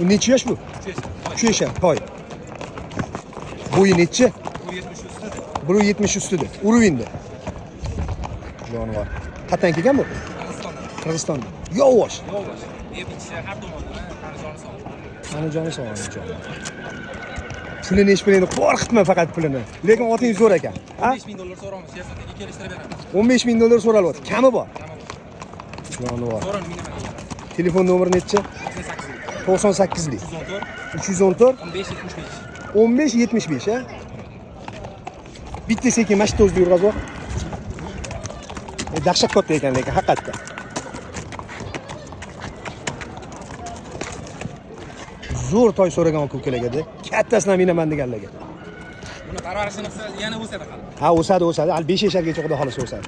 Bu necha yosh bu? 3 yosh. Toy. Bo'yi necha? 1.70 ustida. Uruvinda. Jonivor. Qatdan kelgan bu? Qirg'izistondan. Yo'q. Har tomondan Anijoni sog'on. Pulini hech birini qo'rqitma faqat pulini. Lekin oting zo'r ekan. Ha? $15,000 so'raymiz, siyosatga kelishtirib beramiz. $15,000 so'ralyapti. Kami bor. Jonivor. So'rang minaman. Telefon nomeri necha? 98lik. 314 1575 ha? Bitta sekin mashina o'zida yurg'azib. Dahshat katta ekan lekin haqiqatda. Zo'r toy so'ragan ko'kalarga-da. Kattasidan minaman deganlarga. Buni parvarishini qilsa yana o'sadi hali. Ha, o'sadi. Hali 5 yashargacha xudo xolisa o'sadi.